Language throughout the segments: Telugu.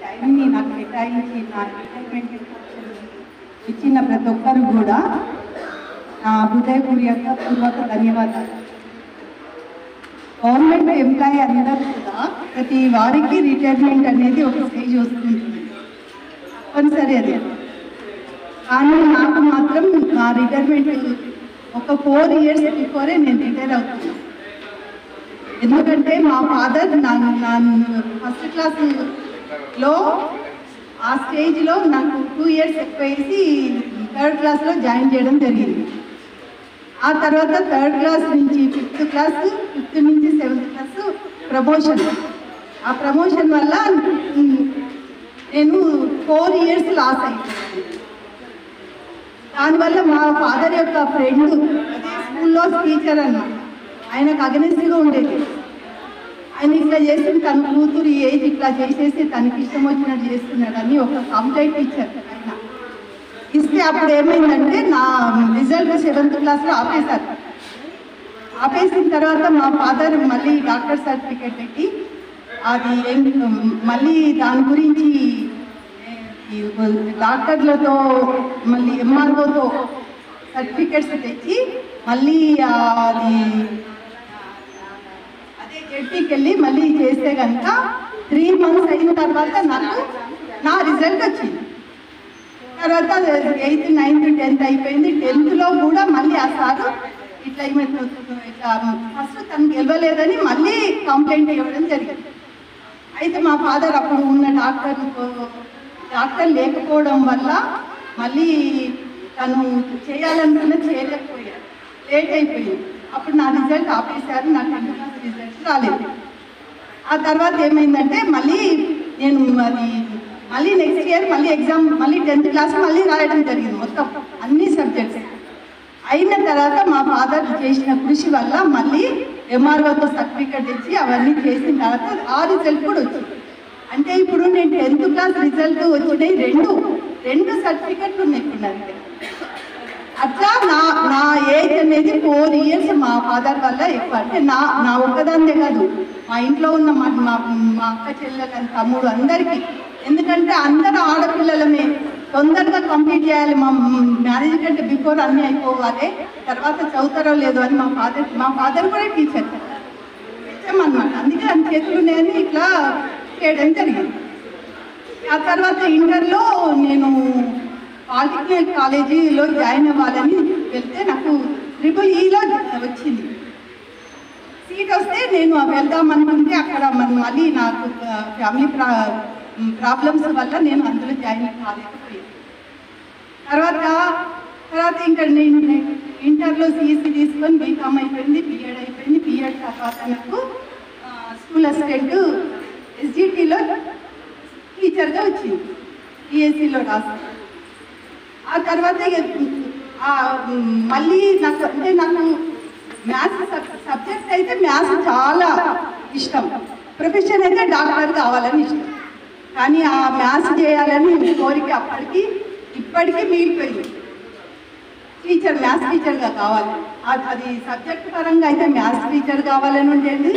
టైంని నాకు కేటాయించి నా రిటైర్మెంట్ ఇచ్చిన ప్రతి ఒక్కరు కూడా నా హృదయపూర్వక ధన్యవాదాలు. గవర్నమెంట్ ఎంప్లాయీ అందరూ కూడా ప్రతి వారికి రిటైర్మెంట్ అనేది ఒక స్టేజ్ వస్తుంది, తప్పనిసరి అది. కానీ నాకు మాత్రం నా రిటైర్మెంట్ ఒక 4 years బిఫోరే నేను రిటైర్ అవుతున్నాను. ఎందుకంటే మా ఫాదర్ నన్ను ఫస్ట్ క్లాస్లో ఆ స్టేజ్లో నాకు 2 years ఎక్కువ వేసి 3rd classలో జాయిన్ చేయడం జరిగింది. ఆ తర్వాత 3rd class నుంచి 5th class, 5th నుంచి 7th class ప్రమోషన్. ఆ ప్రమోషన్ వల్ల నేను 4 years లాస్ అయిపోయాను. దానివల్ల మా ఫాదర్ యొక్క ఫ్రెండ్ అదే స్కూల్లో టీచర్ అన్నమాట, ఆయనకు అగనెస్ట్గా ఉండేది. ఆయన ఇట్లా చేసి తన కూతురు ఏజ్ ఇట్లా చేసేసి తనకి ఇష్టం వచ్చినట్టు చేస్తున్నాడని ఒక కంప్లైంట్ ఇచ్చారు ఆయన. ఇస్తే అప్పుడు ఏమైందంటే నా రిజల్ట్ 7th classలో ఆపేశారు. ఆపేసిన తర్వాత మా ఫాదర్ మళ్ళీ డాక్టర్ సర్టిఫికేట్ పెట్టి అది మళ్ళీ దాని గురించి డాక్టర్లతో మళ్ళీ ఎంఆర్ఓతో సర్టిఫికేట్స్ తెచ్చి మళ్ళీ అది అదే జడ్పీకి వెళ్ళి మళ్ళీ చేస్తే కనుక 3 months అయిన తర్వాత నాకు నా రిజల్ట్ వచ్చింది. తర్వాత 8th, 9th, 10th అయిపోయింది. 10thలో కూడా మళ్ళీ ఆ సారు ఇట్లా ఇట్లా ఫస్ట్ తను గెలవలేదని మళ్ళీ కంప్లైంట్ ఇవ్వడం జరిగింది. అయితే మా ఫాదర్ అప్పుడు ఉన్న డాక్టర్ లేకపోవడం వల్ల మళ్ళీ తను చేయాలనుకున్న చేయలేకపోయాడు, లేట్ అయిపోయింది. అప్పుడు నా రిజల్ట్ ఆపేశారు, నా 10th class రిజల్ట్ రాలేదు. ఆ తర్వాత ఏమైందంటే మళ్ళీ నేను మళ్ళీ నెక్స్ట్ ఇయర్ మళ్ళీ ఎగ్జామ్ మళ్ళీ 10th class మళ్ళీ రాయడం జరిగింది, మొత్తం అన్ని సబ్జెక్ట్స్. అయిన తర్వాత మా ఫాదర్ చేసిన కృషి వల్ల మళ్ళీ ఎంఆర్ఓతో సర్టిఫికేట్ తెచ్చి అవన్నీ చేసిన తర్వాత ఆ రిజల్ట్ కూడా వచ్చింది. అంటే ఇప్పుడు నేను 10th class రిజల్ట్ వచ్చినాయి, రెండు సర్టిఫికెట్లు ఉన్నాయి ఇప్పుడు నా దగ్గర. అట్లా నా ఏజ్ అనేది 4 years మా ఫాదర్ వల్ల ఎక్కువ. అంటే నా ఒక్కదాన్నే కాదు, మా ఇంట్లో ఉన్న మా అక్క చెల్లెలు తమ్ముడు అందరికీ. ఎందుకంటే అందరూ ఆడపిల్లలమే, తొందరగా కంప్లీట్ చేయాలి, మా మ్యారేజ్ కంటే బిఫోర్ అన్నీ అయిపోవాలి, తర్వాత చదువుతారో లేదో అని మా ఫాదర్ కూడా టీచర్ ఇచ్చామన్నమాట. అందుకే అన్ని చేతులు ఉన్నాయని ఇట్లా చేయడం జరిగింది. ఆ తర్వాత ఇంటర్లో నేను పాలిటెక్నిక్ కాలేజీలో జాయిన్ అవ్వాలని వెళ్తే నాకు EEEలో వచ్చింది సీట్. వస్తే నేను వెళ్దామనుకుంటే అక్కడ మళ్ళీ నాకు ఫ్యామిలీ ప్రాబ్లమ్స్ వల్ల నేను అందులో జాయిన్ కాలేకపోయాను. తర్వాత ఇంకా నేను ఇంటర్లో CSE తీసుకొని బీకామ్ అయిపోయింది, BEd అయిపోయింది. BEd తర్వాత నాకు స్కూల్ అసిస్టెంట్ SGTలో టీచర్గా వచ్చింది, ESEలో రాస్తాను. ఆ తర్వాత మళ్ళీ నాకు మ్యాథ్స్ సబ్జెక్ట్ అయితే మ్యాథ్స్ చాలా ఇష్టం, ప్రొఫెషన్ అయితే డాక్టర్ కావాలని ఇష్టం. కానీ ఆ మ్యాథ్స్ చేయాలని కోరిక ఇప్పటికీ మిగిలిపోయింది. మ్యాథ్స్ టీచర్గా కావాలి, అది సబ్జెక్ట్ పరంగా అయితే మ్యాథ్స్ టీచర్ కావాలని ఉండేది,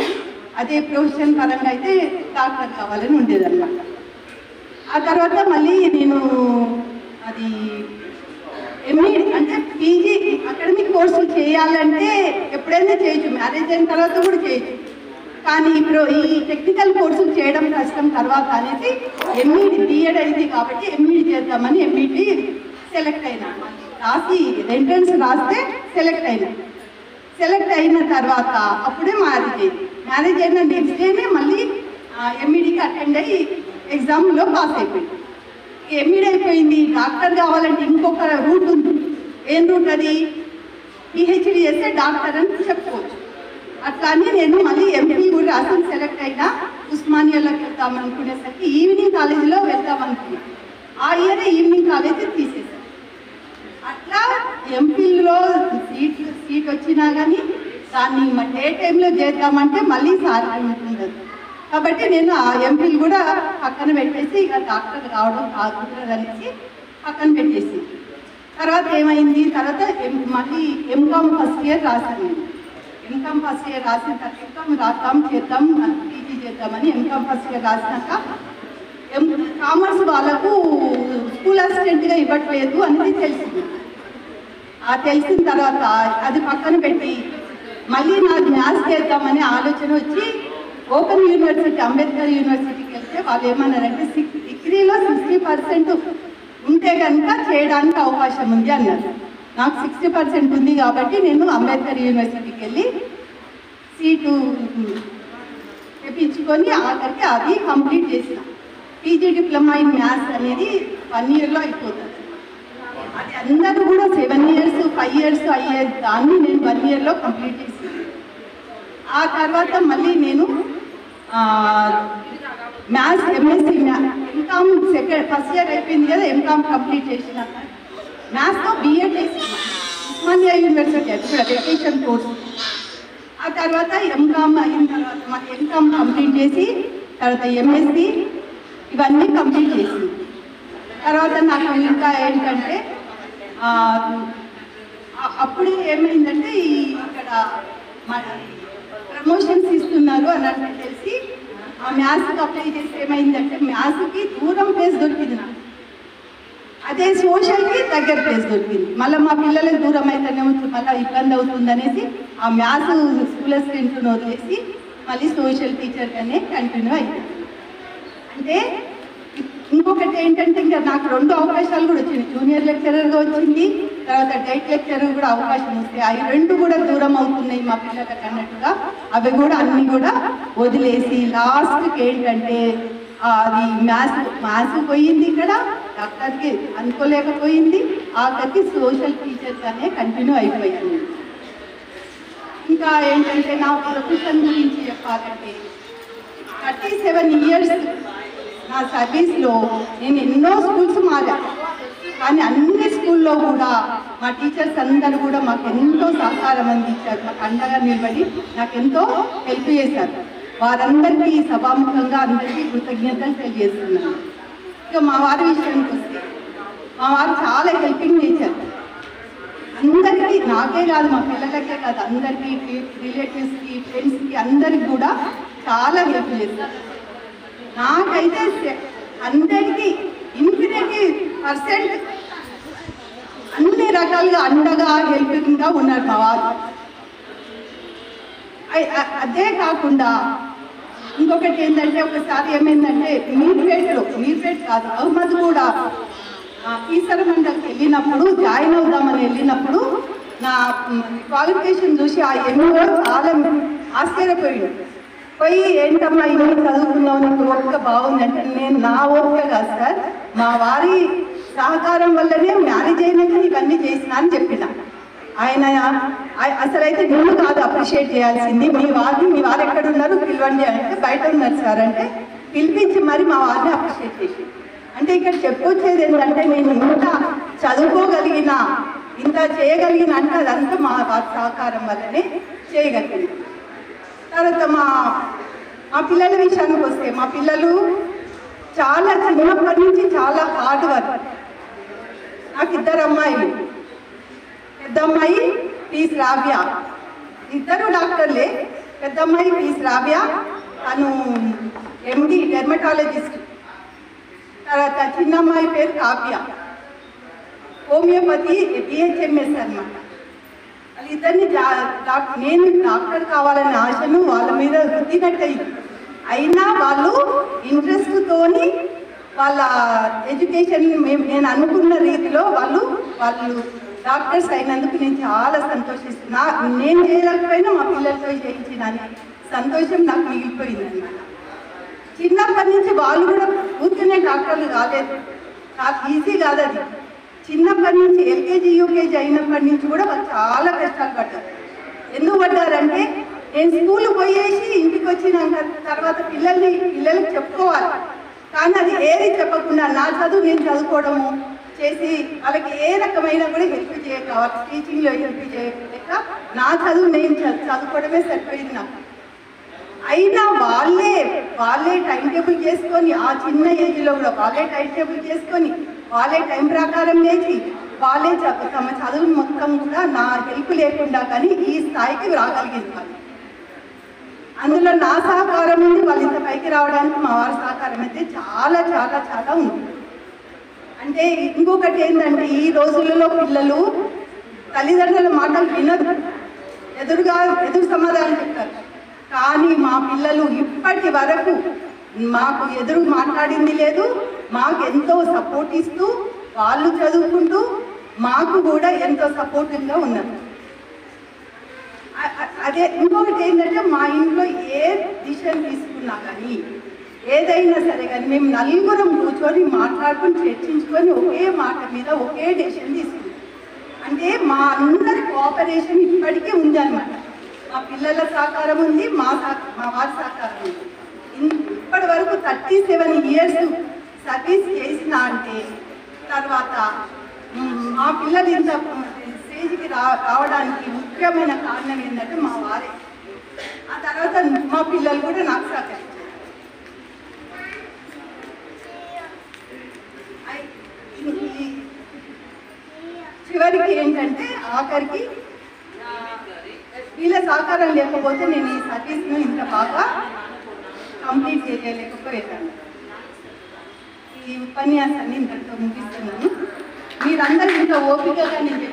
అదే ప్రొఫెషన్ పరంగా అయితే డాక్టర్ కావాలని ఉండేది అన్నమాట. ఆ తర్వాత మళ్ళీ నేను అది ME అంటే PG అకాడమిక్ కోర్సులు చేయాలంటే ఎప్పుడైనా చేయొచ్చు, మ్యారేజ్ అయిన తర్వాత కూడా చేయొచ్చు. కానీ ఇప్పుడు ఈ టెక్నికల్ కోర్సులు చేయడం కష్టం తర్వాత అనేది BEd అయింది కాబట్టి MED చేద్దామని MED సెలెక్ట్ అయినా, రాసి ఎంట్రన్స్ రాస్తే సెలెక్ట్ అయిన తర్వాత అప్పుడే మ్యారేజ్ అయిన నెక్స్ట్ డేనే మళ్ళీ MEDకి అటెండ్ అయ్యి ఎగ్జామ్లో పాస్ అయిపోయింది. MED అయిపోయింది, డాక్టర్ కావాలంటే ఇంకొక రూట్ ఉంది. ఏం రూట్ అది? PhD చేస్తే డాక్టర్ అని చెప్పుకోవచ్చు. అట్లా అని నేను మళ్ళీ MPhil కూడా రాసి సెలెక్ట్ అయినా ఉస్మానియాలోకి వెళ్తామనుకునేసరికి ఈవినింగ్ కాలేజీలో వెళ్తామనుకున్నాను. ఆ ఇయర్ ఈవినింగ్ కాలేజీ తీసేసాను. అట్లా MPhilలో సీట్ వచ్చినా కానీ దాన్ని డే టైంలో చేద్దామంటే మళ్ళీ సార్ ఉండదు. కాబట్టి నేను ఆ MPhil కూడా పక్కన పెట్టేసి ఇక డాక్టర్ రావడం కుదరదనేసి పక్కన పెట్టేసి తర్వాత ఏమైంది, తర్వాత మళ్ళీ MCom ఫస్ట్ ఇయర్ రాశాను. నేను MCom ఫస్ట్ ఇయర్ రాసిన తర్వాత MCom చేద్దాం PG చేద్దాం చేద్దామని ఎంకామ్ ఫస్ట్ ఇయర్ రాసినాక కామర్స్ వాళ్ళకు స్కూల్ అసిస్టెంట్గా ఇవ్వట్లేదు అనేది తెలిసింది. తెలిసిన తర్వాత అది పక్కన పెట్టి మళ్ళీ నాకు మ్యాథ్స్ చేద్దామనే ఆలోచన వచ్చి ఓపెన్ యూనివర్సిటీ అంబేద్కర్ యూనివర్సిటీకి వెళ్తే వాళ్ళు ఏమన్నారంటే డిగ్రీలో 60% ఉంటే కనుక చేయడానికి అవకాశం ఉంది అన్నారు. నాకు 60% ఉంది కాబట్టి నేను అంబేద్కర్ యూనివర్సిటీకి వెళ్ళి సీటు తెప్పించుకొని ఆఖరికి అది కంప్లీట్ చేసిన. పీజీ డిప్లొమా ఇన్ మ్యాథ్స్ అనేది 1 ఇయర్లో అయిపోతుంది. అది అందరూ కూడా 7 ఇయర్స్ 5 ఇయర్స్ అయ్యేది, దాన్ని నేను 1 ఇయర్లో కంప్లీట్ చేసాను. ఆ తర్వాత మళ్ళీ నేను maths MSc MCom first year అయిపోయింది కదా, ఎంకామ్ కంప్లీట్ చేసిన మ్యాథ్స్తో బిఎడ్ చేసిన ఉస్మానియా యూనివర్సిటీ, అది కూడా వెకేషన్ కోర్స్. ఆ తర్వాత ఎంకామ్ అయిన తర్వాత మాకు ఎంకామ్ కంప్లీట్ చేసి తర్వాత ఎంఎస్సీ ఇవన్నీ కంప్లీట్ చేసింది. తర్వాత నాకు ఇంకా ఏంటంటే అప్పుడు ఏమైందంటే ఇక్కడ ప్రమోషన్స్ ఇస్తున్నారు అని అంటే తెలిసి ఆ మ్యాథ్స్కి అప్లై చేసి ఏమైందంటే మ్యాథ్స్కి దూరం ప్లేస్ దొరికింది నాకు, అదే సోషల్కి దగ్గర ప్లేస్ దొరికింది. మళ్ళీ మా పిల్లలకు దూరం అయితేనే మళ్ళీ ఇబ్బంది అవుతుంది అనేసి ఆ మ్యాథ్స్ స్కూల్ అసిస్టెంట్ను వదిలేసి మళ్ళీ సోషల్ టీచర్గానే కంటిన్యూ అయింది. అంటే ఇంకొకటి ఏంటంటే ఇంకా నాకు 2 అవకాశాలు కూడా వచ్చింది. జూనియర్ లెక్చరర్గా వచ్చింది, తర్వాత డైట్ లెక్చరర్ కూడా అవకాశం వస్తాయి. అవి 2 కూడా దూరం అవుతున్నాయి మా పిల్లలకు అన్నట్టుగా అవి కూడా అన్నీ కూడా వదిలేసి లాస్ట్కి ఏంటంటే అది మ్యాథ్స్ పోయింది, ఇక్కడ డాక్టర్కి అనుకోలేకపోయింది, ఆఖరికి సోషల్ టీచర్గానే కంటిన్యూ అయిపోయింది. ఇంకా ఏంటంటే నా ప్రొఫెషన్ గురించి చెప్పాలంటే 37 ఇయర్స్ నా సర్వీస్లో నేను ఎన్నో స్కూల్స్ మారా, కానీ అన్ని స్కూల్లో కూడా మా టీచర్స్ అందరూ కూడా మాకు ఎంతో సహకారం అందించారు, మాకు అండగా నిలబడి నాకు ఎంతో హెల్ప్ చేశారు. వారందరికీ సభాముఖంగా అందరికీ కృతజ్ఞతలు తెలియజేస్తున్నాను. ఇక మా వారి విషయానికి వస్తే మా వారు చాలా హెల్పింగ్ నేచర్, అందరికీ, నాకే కాదు మా పిల్లలకే కాదు అందరికీ, రిలేటివ్స్కి ఫ్రెండ్స్కి అందరికి కూడా చాలా హెల్ప్ చేస్తారు. నాకైతే 100కి %% అన్ని రకాలుగా అండగా హెల్పింగ్గా ఉన్నారు మా వారు. అదే కాకుండా ఇంకొకటి ఏంటంటే ఒకసారి ఏమైందంటే మీర్పేట్ కాదు అహ్మద్ కూడా ఈసర మండలికి వెళ్ళినప్పుడు జాయిన్ అవుదామని వెళ్ళినప్పుడు నా క్వాలిఫికేషన్ చూసి ఆ ఎంఈఓ చాలా ఆశ్చర్యపోయింది. పోయి ఏంటమ్మా ఇవన్నీ చదువుకున్నావు, నీకు ఓపిక బాగుందంటే నేను నా ఓపిక కాదు సార్, మా వారి సహకారం వల్లనే మ్యారేజ్ అయినాక ఇవన్నీ చేసిన అని చెప్పిన. ఆయన అసలైతే నేను కాదు అప్రిషియేట్ చేయాల్సింది, మీ వారు ఎక్కడున్నారు పిలవండి అంటే బయట ఉన్నారు సార్ అంటే పిలిపించి మరి మా వారిని అప్రిషియేట్ చేసి. అంటే ఇక్కడ చెప్పొచ్చేది ఏంటంటే నేను ఇంత చదువుకోగలిగిన ఇంత చేయగలిగిన అంటే అదంతా మా వారి సహకారం వల్లనే చేయగలిగింది. తర్వాత మా పిల్లల విషయానికి వస్తే మా పిల్లలు చాలా చిన్నప్పటి నుంచి చాలా హార్డ్ వర్క్. నాకు 2 అమ్మాయిలు, పెద్ద అమ్మాయి పీస్ రావ్య, ఇద్దరు డాక్టర్లే. పెద్ద అమ్మాయి పీస్ రావ్య, తను ఎండి డెర్మటాలజిస్ట్. తర్వాత చిన్న అమ్మాయి పేరు కావ్య, హోమియోపతి బిహెచ్ఎంఎస్ అన్నమాట. వాళ్ళిద్దరిని నేను డాక్టర్ కావాలనే ఆశను వాళ్ళ మీద రుద్దినట్టయింది. అయినా వాళ్ళు ఇంట్రెస్ట్తోని వాళ్ళ ఎడ్యుకేషన్ నేను అనుకున్న రీతిలో వాళ్ళు డాక్టర్స్ అయినందుకు నేను చాలా సంతోషిస్తున్నా. నేను చేయలేకపోయినా మా పిల్లలతో చేయించిన సంతోషం నాకు మిగిలిపోయింది అన్నమాట. చిన్నప్పటి నుంచి వాళ్ళు కూడా కూర్చునే డాక్టర్లు కాలేదు, నాకు ఈజీ కాదు అది. చిన్నప్పటి నుంచి ఎల్కేజీ యూకేజీ అయినప్పటి నుంచి కూడా వాళ్ళు చాలా కష్టాలు పడ్డారు. ఎందుకు పడ్డారంటే నేను స్కూల్ పోయేసి ఇంటికి వచ్చినాక తర్వాత పిల్లలకు చెప్పుకోవాలి, కానీ అది ఏది చెప్పకుండా నా చదువు నేను చదువుకోవడము చేసి వాళ్ళకి ఏ రకమైన కూడా హెల్ప్ చేయక, టీచింగ్లో హెల్ప్ చేయలేక నా చదువు నేను చదువుకోవడమే సరిపోయింది నాకు. అయినా వాళ్ళే టైం టేబుల్ చేసుకొని ఆ చిన్న ఏజ్లో కూడా వాళ్ళే టైం టేబుల్ చేసుకొని వాళ్ళే టైం ప్రకారం లేచి వాళ్ళే తమ చదువు మొత్తం కూడా నా హెల్ప్ లేకుండా కానీ ఈ స్థాయికి రాగలిగింది వాళ్ళు. అందులో నా సహకారం ఉంది, వాళ్ళు ఇంత పైకి రావడానికి మా వారి సహకారం అయితే చాలా చాలా చాలా ఉంది. అంటే ఇంకొకటి ఏంటంటే ఈ రోజులలో పిల్లలు తల్లిదండ్రుల మాటలు వినరు, ఎదురు సమాధానం చెప్తారు. కానీ మా పిల్లలు ఇప్పటి వరకు మాకు ఎదురు మాట్లాడింది లేదు. మాకు ఎంతో సపోర్ట్ ఇస్తూ వాళ్ళు చదువుకుంటూ మాకు కూడా ఎంతో సపోర్టివ్గా ఉన్నారు. అదే ఇంకొకటి ఏంటంటే మా ఇంట్లో ఏ డిసిషన్ తీసుకున్నా కానీ ఏదైనా సరే కానీ మేము నలుగురం కూర్చొని మాట్లాడుకొని చర్చించుకొని ఒకే మాట మీద ఒకే డిసిషన్ తీసుకుంటాం. అంటే మా అందరి కోఆపరేషన్ ఇప్పటికీ ఉంది అన్నమాట. మా పిల్లల సహకారం ఉంది, మా వారి సహకారం ఉంది. ఇప్పటి వరకు 37 years సర్వీస్ చేసిన అంటే తర్వాత మా పిల్లలు ఇంత స్టేజ్కి రావడానికి ముఖ్యమైన కారణం ఏంటంటే మా వారే. ఆ తర్వాత మా పిల్లలు కూడా నాకు సహకరించారు. చివరికి ఏంటంటే ఆఖరికి వీళ్ళ సహకారం లేకపోతే నేను ఈ సర్వీస్ను ఇంత బాగా కంప్లీట్ చేయలేకపోయేదాన్ని. ఈ ఉపన్యాసాన్ని ఇంతటితో ముగిస్తున్నాను. మీరందరూ ఇంత ఓపికగా నేను